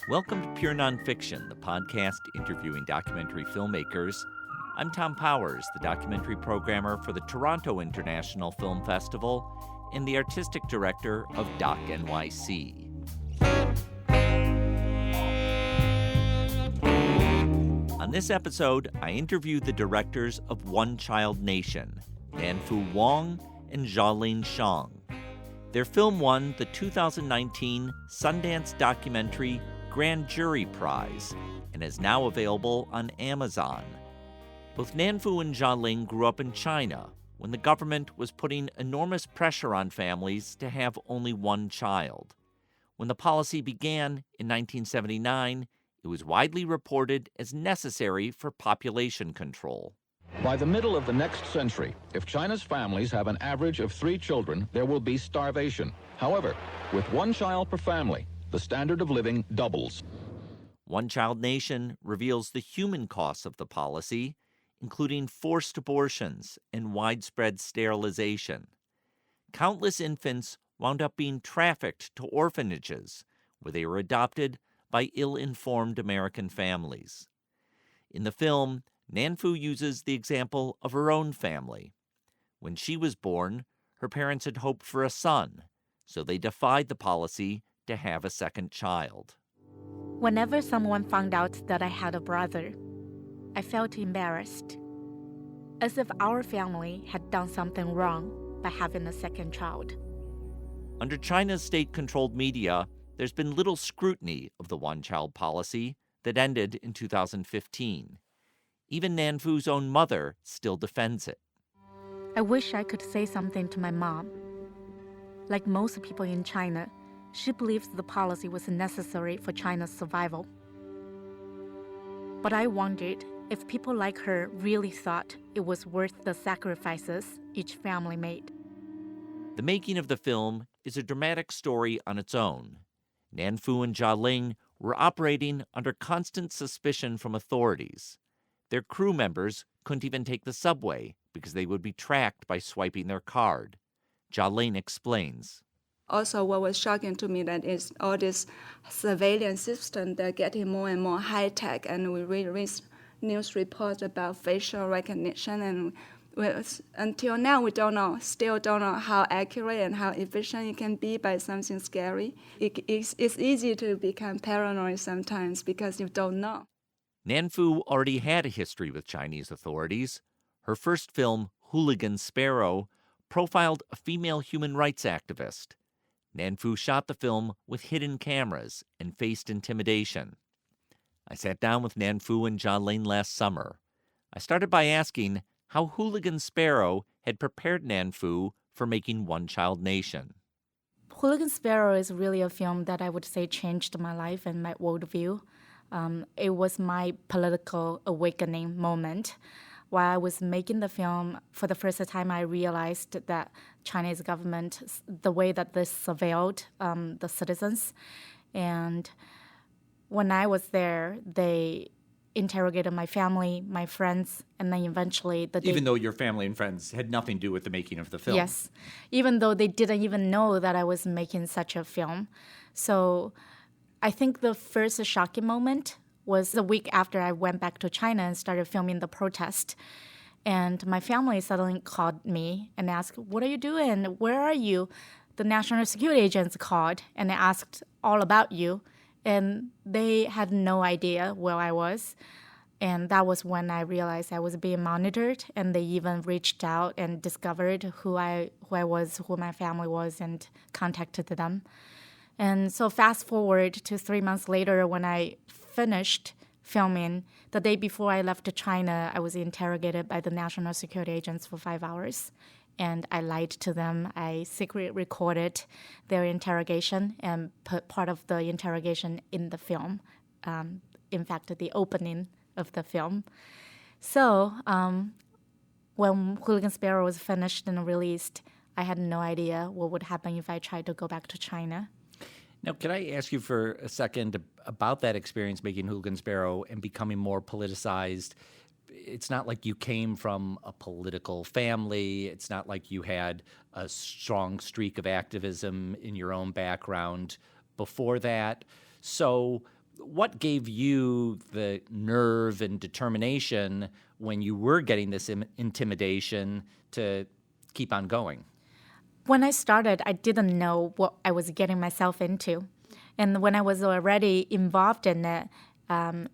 Welcome to Pure Nonfiction, the podcast interviewing documentary filmmakers. I'm Tom Powers, the documentary programmer for the Toronto International Film Festival and the artistic director of Doc NYC. On this episode, I interview the directors of One Child Nation, Nanfu Wang and Xiaoling Shang. Their film won the 2019 Sundance Documentary Grand Jury Prize and is now available on Amazon. Both Nanfu and Xiaoling grew up in China when the government was putting enormous pressure on families to have only one child. When the policy began in 1979, it was widely reported as necessary for population control. By the middle of the next century, if China's families have an average of 3 children, there will be starvation. However, with one child per family, the standard of living doubles. One Child Nation reveals the human costs of the policy, including forced abortions and widespread sterilization. Countless infants wound up being trafficked to orphanages, where they were adopted by ill-informed American families. In the film, Nanfu uses the example of her own family. When she was born, her parents had hoped for a son, so they defied the policy to have a second child. Whenever someone found out that I had a brother, I felt embarrassed, as if our family had done something wrong by having a second child. Under China's state-controlled media, there's been little scrutiny of the one-child policy that ended in 2015. Even Nanfu's own mother still defends it. I wish I could say something to my mom. Like most people in China, she believes the policy was necessary for China's survival. But I wondered if people like her really thought it was worth the sacrifices each family made. The making of the film is a dramatic story on its own. Nanfu and Xiaoling were operating under constant suspicion from authorities. Their crew members couldn't even take the subway because they would be tracked by swiping their card. Xiaoling explains. Also, what was shocking to me that is all this surveillance system that getting more and more high-tech, and we read news reports about facial recognition, and until now we still don't know how accurate and how efficient it can be by something scary. It's easy to become paranoid sometimes because you don't know. Nanfu already had a history with Chinese authorities. Her first film, Hooligan Sparrow, profiled a female human rights activist. Nanfu shot the film with hidden cameras and faced intimidation. I sat down with Nanfu and Xiaoling last summer. I started by asking how Hooligan Sparrow had prepared Nanfu for making One Child Nation. Hooligan Sparrow is really a film that I would say changed my life and my worldview. It was my political awakening moment. While I was making the film, for the first time I realized that Chinese government, the way that they surveilled the citizens. And when I was there, they interrogated my family, my friends, and then eventually... Even though your family and friends had nothing to do with the making of the film. Yes, even though they didn't even know that I was making such a film. So I think the first shocking moment was the week after I went back to China and started filming the protest. And my family suddenly called me and asked, "What are you doing? Where are you?" The national security agents called and they asked all about you. And they had no idea where I was. And that was when I realized I was being monitored. And they even reached out and discovered who I was, who my family was, and contacted them. And so fast forward to 3 months later when I finished filming, the day before I left to China, I was interrogated by the national security agents for 5 hours. And I lied to them. I secretly recorded their interrogation and put part of the interrogation in the film. In fact, the opening of the film. So when Hooligan Sparrow was finished and released, I had no idea what would happen if I tried to go back to China. Now, can I ask you for a second about that experience making Hooligan Sparrow and becoming more politicized? It's not like you came from a political family. It's not like you had a strong streak of activism in your own background before that. So What gave you the nerve and determination when you were getting this intimidation to keep on going? When I started, I didn't know what I was getting myself into. And when I was already involved in it,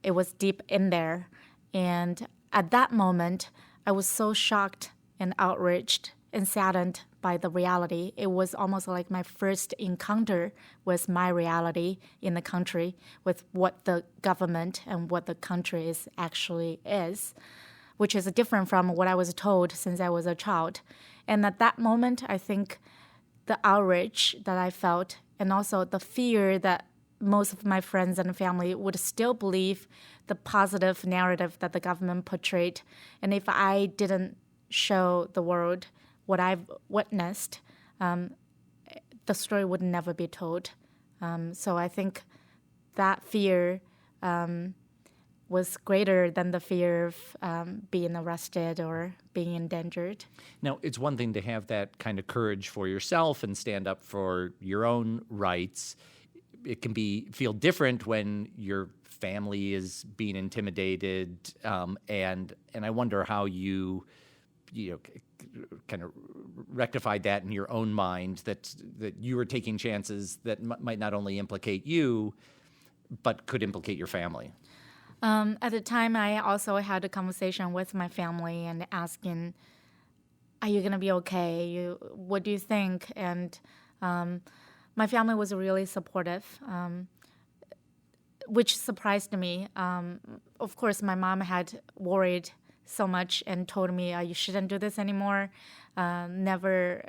it was deep in there. And at that moment, I was so shocked and outraged and saddened by the reality. It was almost like my first encounter with my reality in the country, with what the government and what the country is, which is different from what I was told since I was a child. And at that moment, I think the outrage that I felt and also the fear that most of my friends and family would still believe the positive narrative that the government portrayed. And if I didn't show the world what I've witnessed, the story would never be told. So I think that fear was greater than the fear of being arrested or being endangered. Now, it's one thing to have that kind of courage for yourself and stand up for your own rights. It can feel different when your family is being intimidated, and I wonder how you kind of rectified that in your own mind, that you were taking chances that might not only implicate you, but could implicate your family. At the time, I also had a conversation with my family and asking, are you going to be okay? What do you think? And my family was really supportive, which surprised me. Of course, my mom had worried so much and told me, you shouldn't do this anymore, never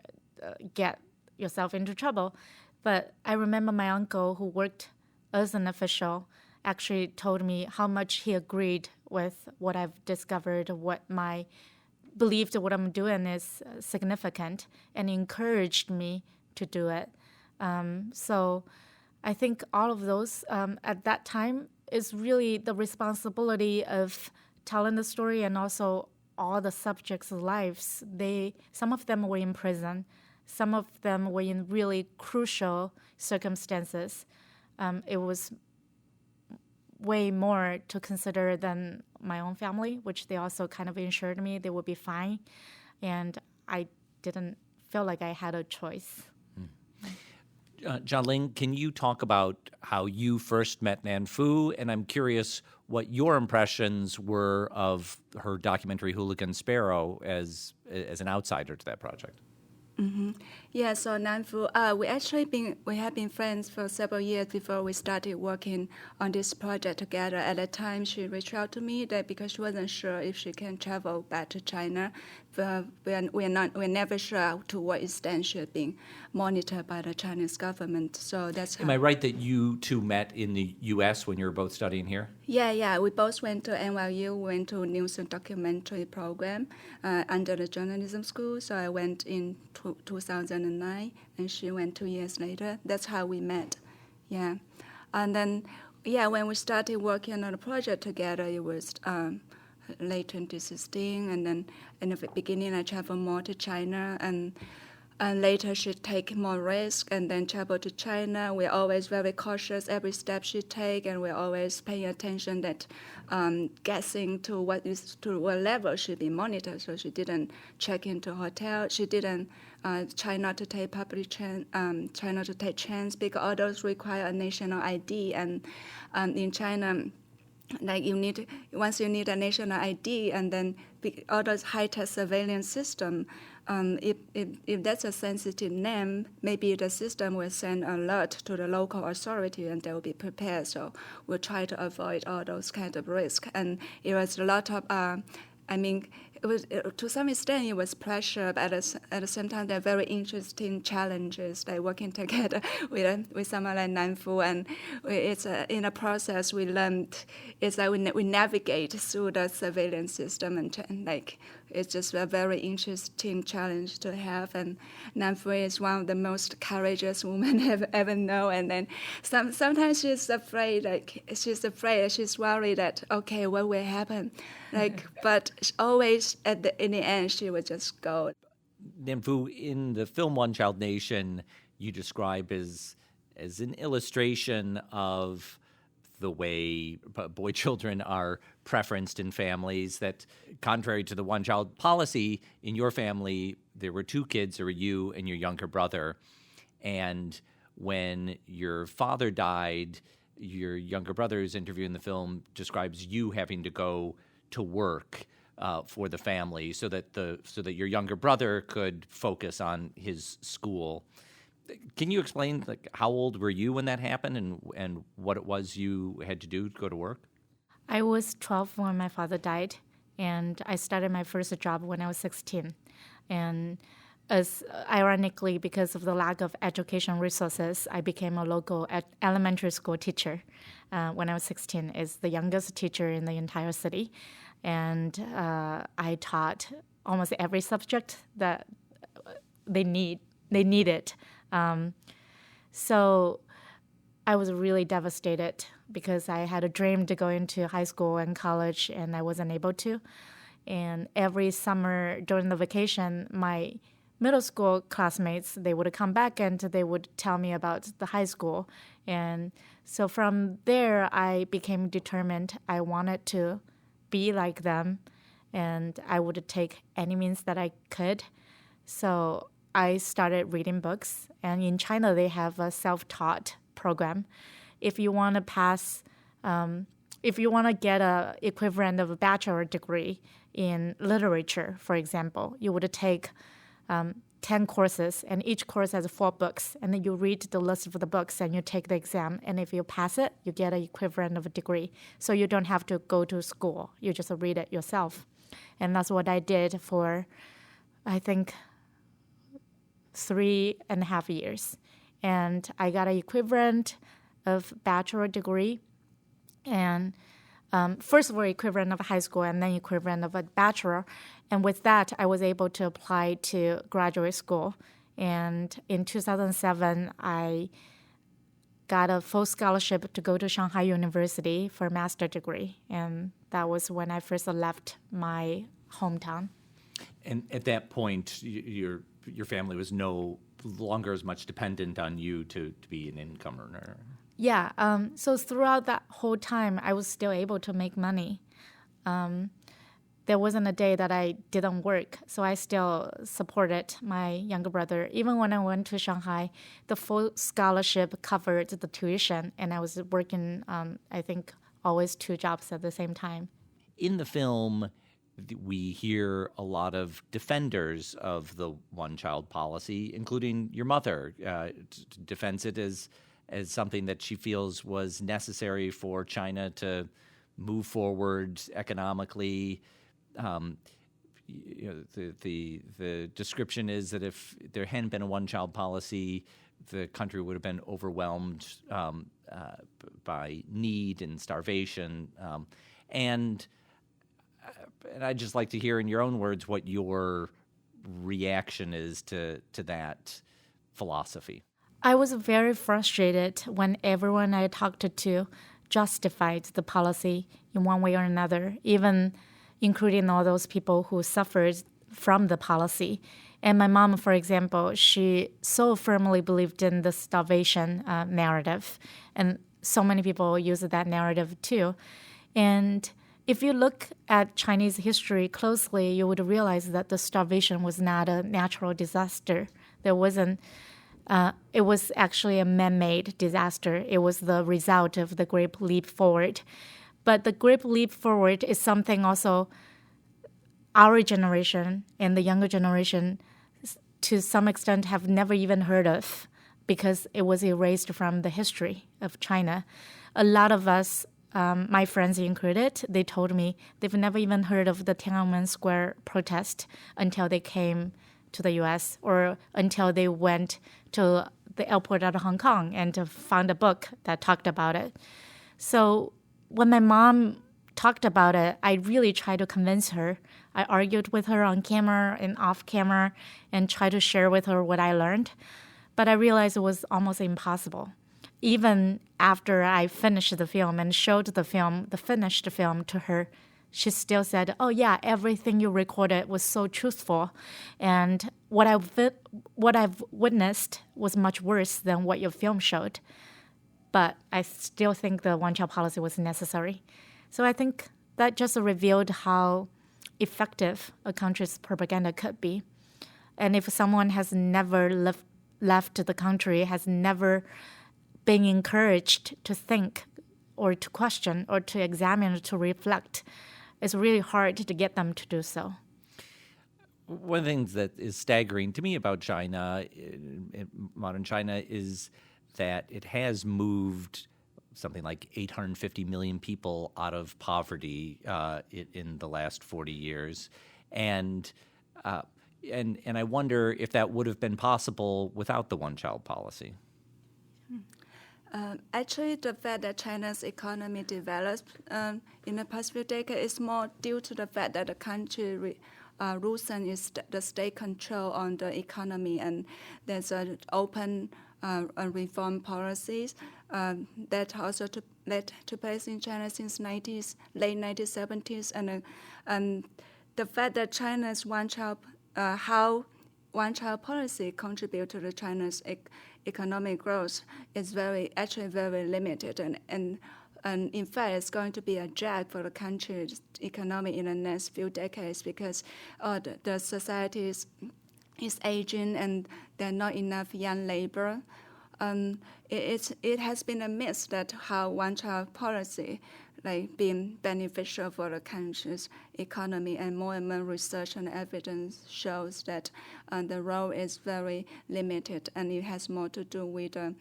get yourself into trouble. But I remember my uncle, who worked as an official, actually told me how much he agreed with what I've discovered, believed what I'm doing is significant, and encouraged me to do it. So I think all of those at that time is really the responsibility of telling the story, and also all the subjects' lives. Some of them were in prison. Some of them were in really crucial circumstances. It was way more to consider than my own family, which they also kind of assured me they would be fine. And I didn't feel like I had a choice. Jialing, can you talk about how you first met Nan Fu? And I'm curious what your impressions were of her documentary Hooligan Sparrow as an outsider to that project. Yeah, so Nan Fu, we have been friends for several years before we started working on this project together. At the time, she reached out to me that because she wasn't sure if she can travel back to China, but we're never sure to what extent she had been monitored by the Chinese government. So that's how. Am I right that you two met in the U.S. when you were both studying here? Yeah. We both went to NYU, went to News and Documentary program under the journalism school. So I went in 2009, and she went 2 years later. That's how we met. Yeah. And then, when we started working on the project together, it was late 2016. And then in the beginning, I traveled more to China, and later she take more risk and then travel to China. We're always very cautious every step she take, and we're always paying attention that guessing to what level should be monitored. So she didn't check into hotel. She didn't try not to take try not to take trains, because all those require a national ID, and in China, like once you need a national ID, and then all those high-tech surveillance system, if that's a sensitive name, maybe the system will send an alert to the local authority, and they will be prepared. So we'll try to avoid all those kind of risks. And it was a lot of, it was to some extent it was pressure, but at the same time, they're very interesting challenges. Like working together with someone like Nan Fu, and it's in a process we learned. It's like we navigate through the surveillance system, and like it's just a very interesting challenge to have. And Nan Fu is one of the most courageous women I've ever known. And then sometimes she's afraid. She's worried that okay, what will happen? But always in the end, she would just go. Nan Fu, in the film One Child Nation, you describe as an illustration of the way boy children are preferenced in families, that contrary to the one-child policy, in your family, there were two kids. There were you and your younger brother. And when your father died, your younger brother, who's interviewed in the film, describes you having to go to work for the family so that your younger brother could focus on his school. Can you explain, like, how old were you when that happened, and what it was you had to do to go to work? I was 12 when my father died, and I started my first job when I was 16. And as ironically, because of the lack of education resources, I became a local elementary school teacher when I was 16. As the youngest teacher in the entire city, and I taught almost every subject that they needed. So I was really devastated because I had a dream to go into high school and college, and I wasn't able to. And every summer during the vacation, my middle school classmates, they would come back and they would tell me about the high school. And so from there, I became determined. I wanted to be like them, and I would take any means that I could. So I started reading books, and in China, they have a self-taught program. If you want to pass, if you want to get a equivalent of a bachelor degree in literature, for example, you would take 10 courses, and each course has 4 books, and then you read the list of the books and you take the exam, and if you pass it, you get an equivalent of a degree. So you don't have to go to school. You just read it yourself. And that's what I did for, I think, 3.5 years. And I got an equivalent of bachelor degree, and first of all, equivalent of high school, and then equivalent of a bachelor. And with that, I was able to apply to graduate school. And in 2007, I got a full scholarship to go to Shanghai University for a master's degree. And that was when I first left my hometown. And at that point, your family was no longer as much dependent on you to be an income earner. Yeah. So throughout that whole time, I was still able to make money. There wasn't a day that I didn't work, so I still supported my younger brother. Even when I went to Shanghai, the full scholarship covered the tuition, and I was working, I think, always 2 jobs at the same time. In the film, we hear a lot of defenders of the one-child policy, including your mother, defends it as something that she feels was necessary for China to move forward economically. The description is that if there hadn't been a one-child policy, the country would have been overwhelmed by need and starvation. And I'd just like to hear in your own words what your reaction is to that philosophy. I was very frustrated when everyone I talked to justified the policy in one way or another, even including all those people who suffered from the policy. And my mom, for example, she so firmly believed in the starvation narrative. And so many people use that narrative too. And if you look at Chinese history closely, you would realize that the starvation was not a natural disaster. There wasn't. It was actually a man-made disaster. It was the result of the Great Leap Forward. But the Great Leap Forward is something also our generation and the younger generation, to some extent, have never even heard of because it was erased from the history of China. A lot of us, my friends included, they told me they've never even heard of the Tiananmen Square protest until they came to the U.S. or until they went to the airport out of Hong Kong and found a book that talked about it. So when my mom talked about it, I really tried to convince her. I argued with her on camera and off camera and tried to share with her what I learned. But I realized it was almost impossible. Even after I finished the film and showed the finished film to her, she still said, "Oh yeah, everything you recorded was so truthful, and what I've witnessed was much worse than what your film showed." but I still think the one-child policy was necessary. So I think that just revealed how effective a country's propaganda could be. And if someone has never left the country, has never been encouraged to think or to question or to examine or to reflect, it's really hard to get them to do so. One of the things that is staggering to me about China, modern China, is that it has moved something like 850 million people out of poverty in the last 40 years. And I wonder if that would have been possible without the one-child policy. Actually, the fact that China's economy developed in the past few decades is more due to the fact that the country loosened the state control on the economy, and there's an open reform policies that also led to place in China since late 1970s, and the fact that China's how one-child policy contribute to the China's economic growth is actually very limited, and in fact, it's going to be a drag for the country's economy in the next few decades because the society is aging and there are not enough young labor. It has been a myth that how one-child policy being beneficial for the country's economy, and more research and evidence shows that the role is very limited, and it has more to do with the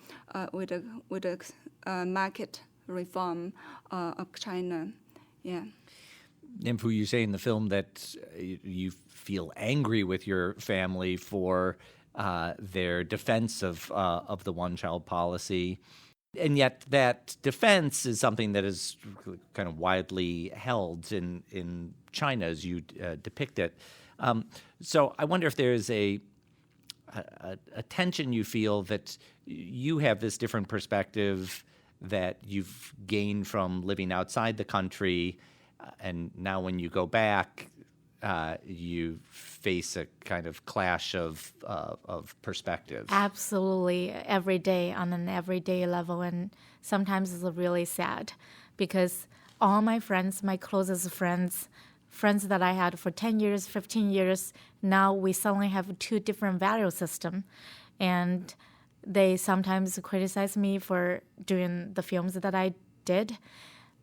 market reform of China. Yeah. Nianfu, you say in the film that you feel angry with your family for their defense of the one-child policy. And yet that defense is something that is kind of widely held in China as you depict it. So I wonder if there is a tension you feel that you have this different perspective that you've gained from living outside the country, and now when you go back, you face a kind of clash of perspectives. Absolutely, every day on an everyday level, and sometimes it's really sad because all my friends, my closest friends that I had for 10 years, 15 years, now we suddenly have two different value systems, and they sometimes criticize me for doing the films that I did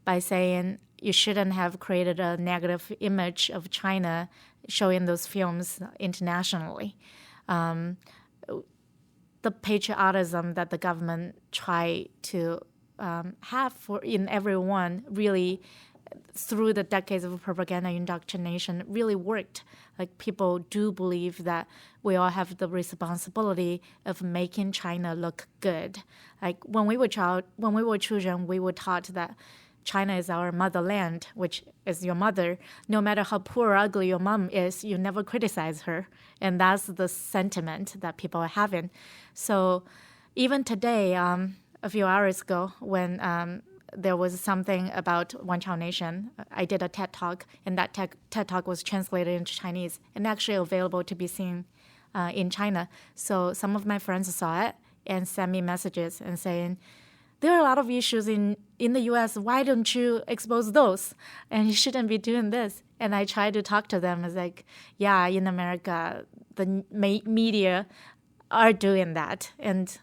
by saying you shouldn't have created a negative image of China showing those films internationally. The patriotism that the government tried to have in everyone really, through the decades of propaganda indoctrination, really worked. Like, people do believe that we all have the responsibility of making China look good. Like, when we were children, we were taught that China is our motherland, which is your mother. No matter how poor or ugly your mom is, you never criticize her. And that's the sentiment that people are having. So even today, a few hours ago, when there was something about One Child Nation, I did a TED Talk, and that TED Talk was translated into Chinese and actually available to be seen in China. So some of my friends saw it and sent me messages and saying, there are a lot of issues in the U.S. Why don't you expose those? And you shouldn't be doing this. And I tried to talk to them. It's like, yeah, in America, the media are doing that. And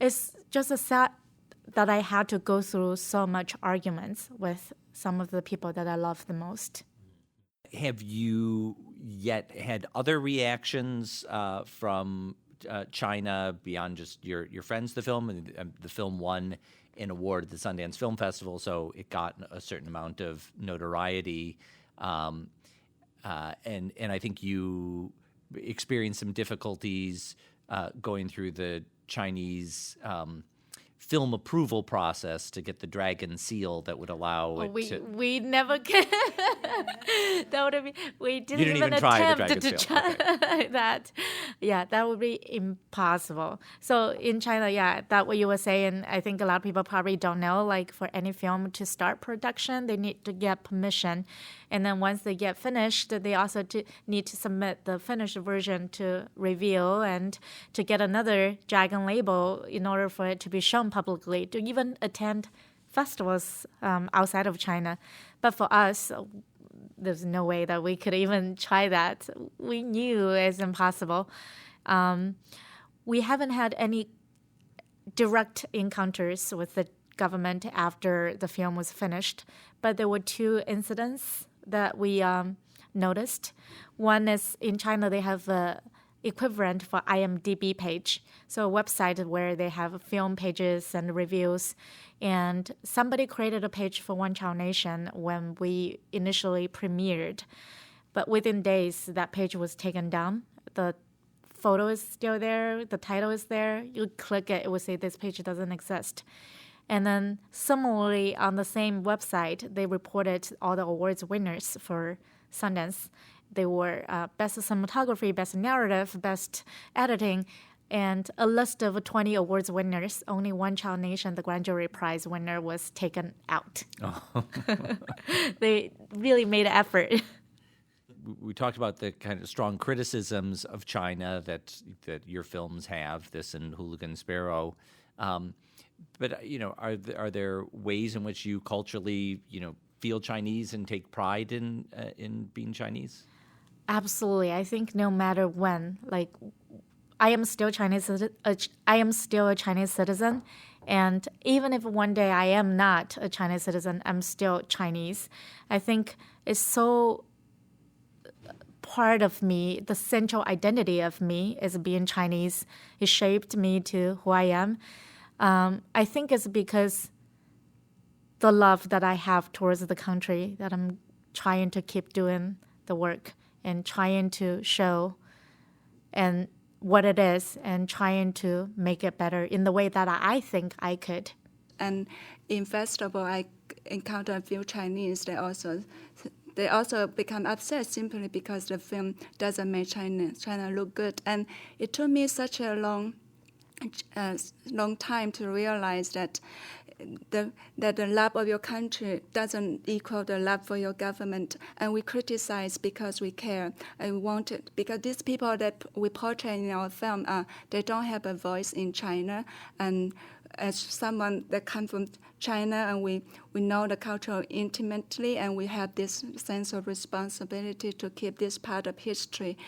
it's just a sad that I had to go through so much arguments with some of the people that I love the most. Have you yet had other reactions from China beyond just your friends? The film, and the film won an award at the Sundance Film Festival, so it got a certain amount of notoriety, and I think you experienced some difficulties going through the Chinese film approval process to get the dragon seal that would allow it to... We never can. That would be... We didn't even attempt to try that. Yeah, that would be impossible. So in China, yeah, that what you were saying, I think a lot of people probably don't know, like for any film to start production, they need to get permission. And then once they get finished, they also need to submit the finished version to review and to get another Dragon label in order for it to be shown publicly, to even attend festivals outside of China. But for us, there's no way that we could even try that. We knew it's impossible. We haven't had any direct encounters with the government after the film was finished, but there were 2 incidents that we noticed. One is in China, they have the equivalent for IMDb page, so a website where they have film pages and reviews. And somebody created a page for One Child Nation when we initially premiered, but within days, that page was taken down. The photo is still there, the title is there. You click it, it will say this page doesn't exist. And then similarly, on the same website, they reported all the awards winners for Sundance. They were Best Cinematography, Best Narrative, Best Editing, and a list of 20 awards winners. Only One Child Nation, the Grand Jury Prize winner, was taken out. Oh. They really made an effort. We talked about the kind of strong criticisms of China that your films have, this and Hooligan Sparrow. But are there ways in which you culturally, feel Chinese and take pride in being Chinese? Absolutely. I think no matter when, I am still Chinese. I am still a Chinese citizen, and even if one day I am not a Chinese citizen, I'm still Chinese. I think it's so part of me, the central identity of me is being Chinese. It shaped me to who I am. I think it's because the love that I have towards the country that I'm trying to keep doing the work and trying to show and what it is and trying to make it better in the way that I think I could. And in festival, I encounter a few Chinese. They also become upset simply because the film doesn't make China look good. And it took me such a long time to realize that the love of your country doesn't equal the love for your government. And we criticize because we care. And we want it because these people that we portray in our film, they don't have a voice in China. And as someone that comes from China, and we know the culture intimately, and we have this sense of responsibility to keep this part of history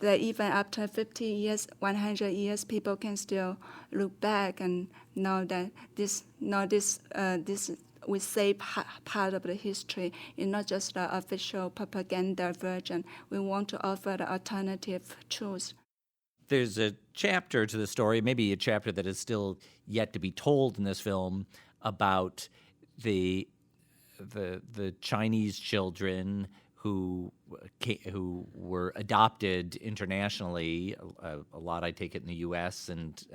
that even after 50 years, 100 years, people can still look back and know that this we save part of the history. It's not just the official propaganda version. We want to offer the alternative truth. There's a chapter to the story, maybe a chapter that is still yet to be told in this film, about the Chinese children who were adopted internationally. A lot, I take it, in the U.S. and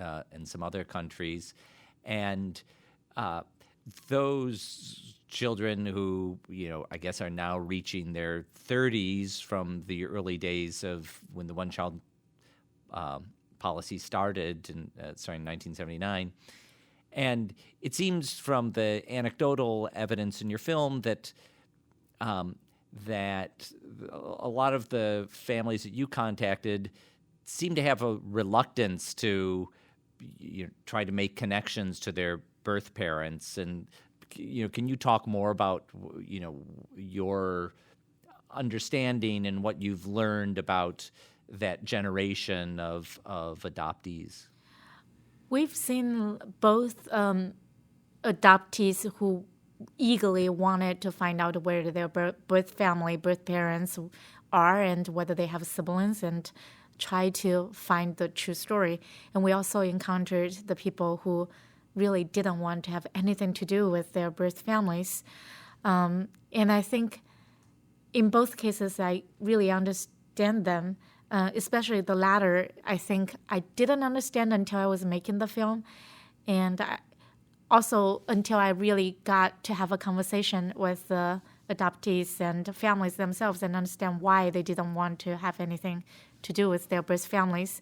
some other countries, and those children who I guess are now reaching their 30s from the early days of when the one-child policy started in 1979. And it seems from the anecdotal evidence in your film that that a lot of the families that you contacted seem to have a reluctance to try to make connections to their birth parents. And can you talk more about your understanding and what you've learned about that generation of adoptees? We've seen both adoptees who eagerly wanted to find out where their birth parents are and whether they have siblings and try to find the true story. And we also encountered the people who really didn't want to have anything to do with their birth families. And I think in both cases, I really understand them. Especially the latter, I think I didn't understand until I was making the film. And also until I really got to have a conversation with the adoptees and families themselves and understand why they didn't want to have anything to do with their birth families.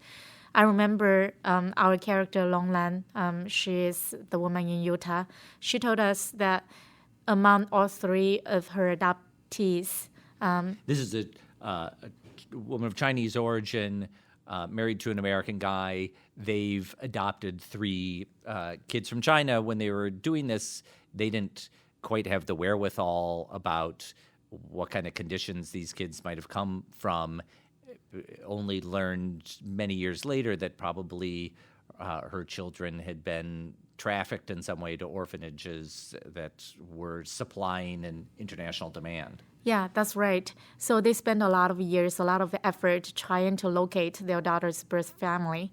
I remember our character, Long Lan, she is the woman in Utah. She told us that among all three of her adoptees. This is a woman of Chinese origin, married to an American guy. They've adopted 3 kids from China. When they were doing this, they didn't quite have the wherewithal about what kind of conditions these kids might have come from. Only learned many years later that probably her children had been trafficked in some way to orphanages that were supplying an international demand. Yeah, that's right. So they spent a lot of years, a lot of effort trying to locate their daughter's birth family.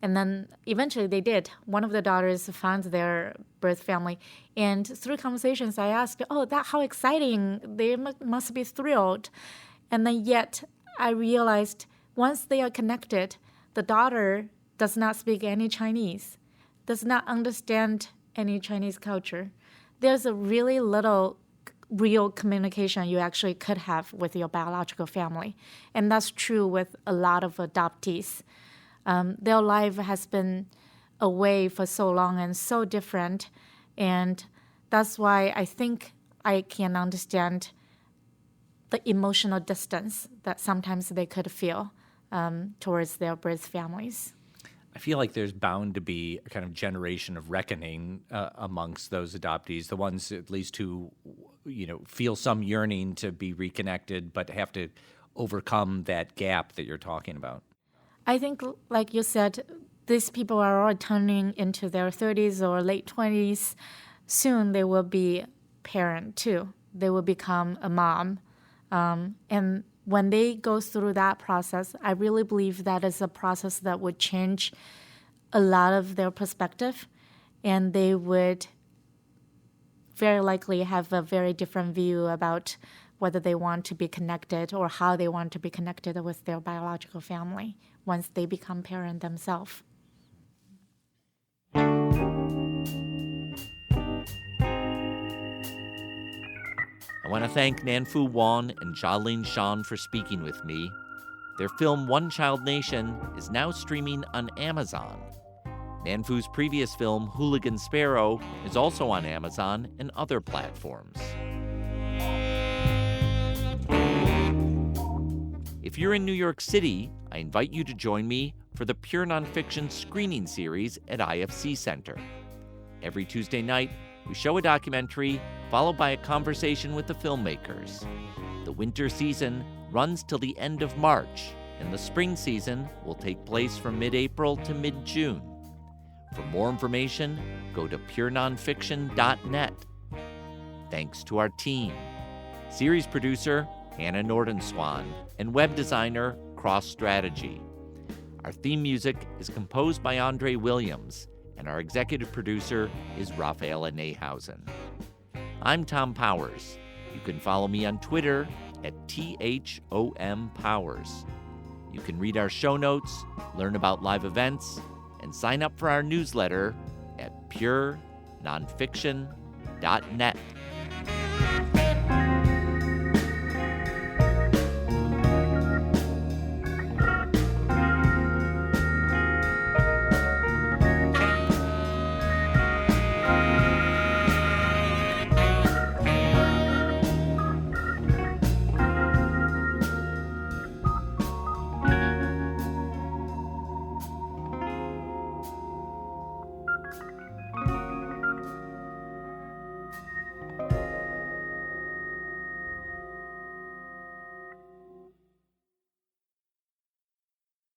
And then eventually they did. One of the daughters found their birth family. And through conversations, I asked, how exciting. They must be thrilled. And then yet I realized once they are connected, the daughter does not speak any Chinese, does not understand any Chinese culture. There's a really little real communication you actually could have with your biological family. And that's true with a lot of adoptees. Their life has been away for so long and so different. And that's why I think I can understand the emotional distance that sometimes they could feel towards their birth families. I feel like there's bound to be a kind of generation of reckoning amongst those adoptees, the ones at least who, feel some yearning to be reconnected, but have to overcome that gap that you're talking about. I think, like you said, these people are all turning into their 30s or late 20s. Soon they will be parent too. They will become a mom. And when they go through that process, I really believe that is a process that would change a lot of their perspective, and they would very likely have a very different view about whether they want to be connected or how they want to be connected with their biological family once they become parent themselves. I want to thank Nanfu Wang and Xiaoling Shan for speaking with me. Their film One Child Nation is now streaming on Amazon. Nanfu's previous film Hooligan Sparrow is also on Amazon and other platforms. If you're in New York City, I invite you to join me for the Pure Nonfiction screening series at IFC Center. Every Tuesday night, we show a documentary followed by a conversation with the filmmakers. The winter season runs till the end of March, and the spring season will take place from mid-April to mid-June. For more information, go to purenonfiction.net. Thanks to our team. Series producer, Hannah Nordenswan, and web designer, Cross Strategy. Our theme music is composed by Andre Williams, and our executive producer is Rafaela Nehausen. I'm Tom Powers. You can follow me on Twitter at THOMPowers. You can read our show notes, learn about live events, and sign up for our newsletter at purenonfiction.net.